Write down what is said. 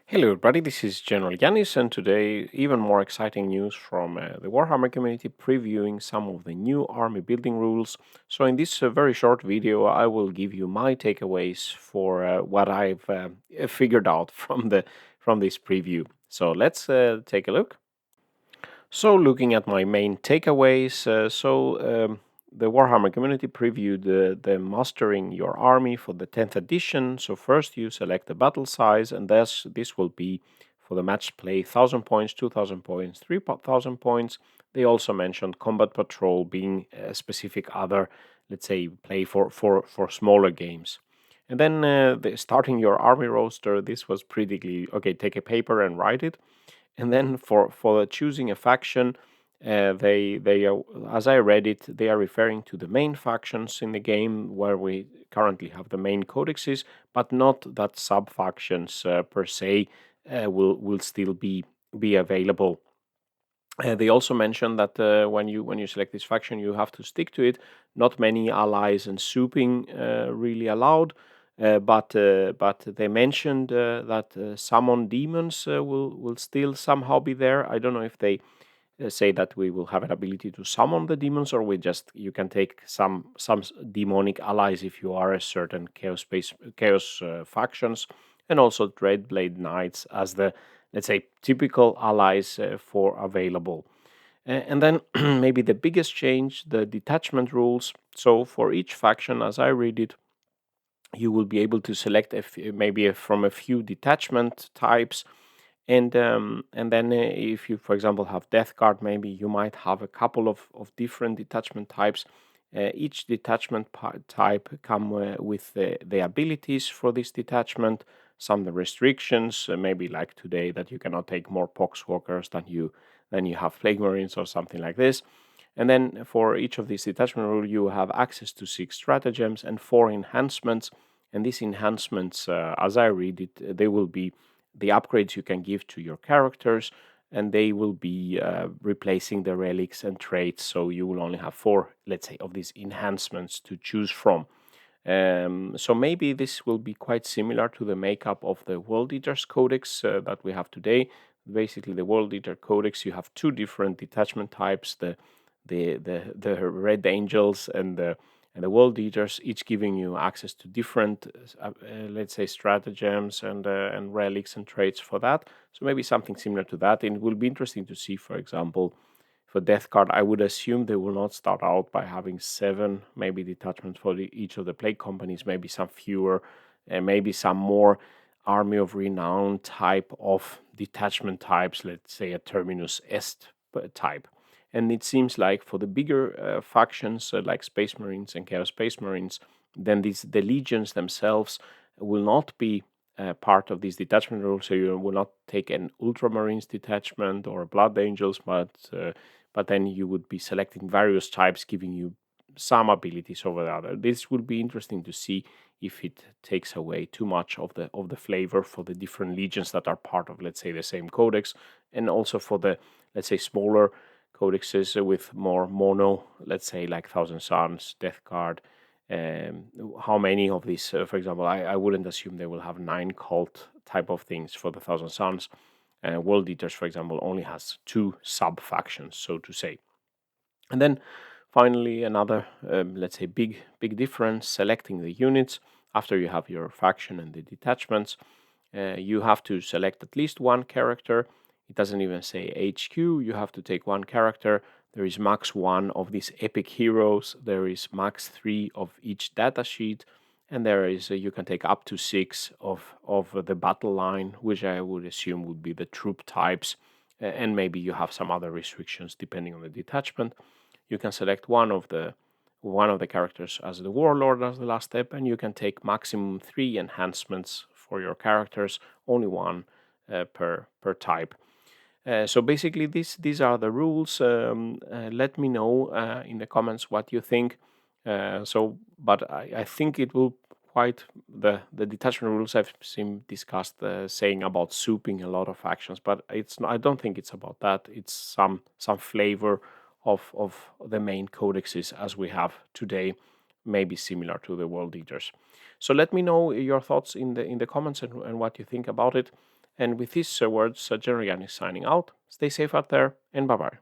Hello everybody, this is GeneralJannis, and today even more exciting news from the Warhammer community previewing some of the new army building rules. So in this very short video I will give you my takeaways for what I've figured out from this preview. So let's take a look. So looking at my main takeaways, the Warhammer community previewed the mastering your army for the 10th edition. So first you select the battle size, and this will be for the match play 1000 points, 2000 points, 3000 points. They also mentioned combat patrol being a specific other, let's say, play for smaller games. And then starting your army roster, this was pretty okay. Take a paper and write it, and then for choosing a faction, they are, as I read it, they are referring to the main factions in the game where we currently have the main codexes, but not that sub factions per se will still be available. They also mentioned that when you select this faction, you have to stick to it. Not many allies and souping really allowed, but they mentioned that summon demons will still somehow be there. I don't know if they say that we will have an ability to summon the demons, or you can take some demonic allies if you are a certain chaos factions, and also Dreadblade Knights as the, let's say, typical allies for available. And then maybe the biggest change, the detachment rules. So for each faction, as I read it, you will be able to select from a few detachment types, and then if you, for example, have Death Guard, maybe you might have a couple of different detachment types. Each detachment type come with the abilities for this detachment, some the restrictions, maybe like today that you cannot take more Poxwalkers than you have Plague Marines or something like this. And then for each of these detachment rules, you have access to 6 stratagems and 4 enhancements. And these enhancements, as I read it, they will be the upgrades you can give to your characters, and they will be replacing the relics and traits. So you will only have 4, let's say, of these enhancements to choose from. So maybe this will be quite similar to the makeup of the World Eaters Codex that we have today. Basically, the World Eater Codex, you have 2 different detachment types: the Red Angels and the World Eaters, each giving you access to different, let's say, stratagems and relics and traits for that. So maybe something similar to that. And it will be interesting to see, for example, for Death Guard, I would assume they will not start out by having 7, maybe detachments for each of the plague companies, maybe some fewer, and maybe some more Army of Renown type of detachment types, let's say a Terminus Est type. And it seems like for the bigger factions like Space Marines and Chaos Space Marines, then the legions themselves will not be part of these detachment rules. So you will not take an Ultramarines detachment or Blood Angels, but then you would be selecting various types, giving you some abilities over the other. This will be interesting to see if it takes away too much of the flavor for the different legions that are part of, let's say, the same codex, and also for the, let's say, smaller codexes with more mono, let's say, like Thousand Suns, Death Guard. How many of these, for example, I wouldn't assume they will have 9 cult type of things for the Thousand Suns. World Eaters, for example, only has 2 sub factions, so to say. And then finally, another, let's say, big difference: selecting the units. After you have your faction and the detachments, you have to select at least one character. It doesn't even say HQ. You have to take one character. There is max 1 of these epic heroes. There is max 3 of each data sheet. And there is you can take up to 6 of the battle line, which I would assume would be the troop types. And maybe you have some other restrictions depending on the detachment. You can select one of the characters as the warlord as the last step, and you can take maximum 3 enhancements for your characters, only 1 per type. So basically, these are the rules. Let me know in the comments what you think. But I think it will quite the detachment rules I've seen discussed saying about souping a lot of factions, but I don't think it's about that. It's some flavor of the main codexes as we have today, maybe similar to the World Eaters. So let me know your thoughts in the comments and what you think about it. And with these words, General Yannis signing out. Stay safe out there, and bye bye.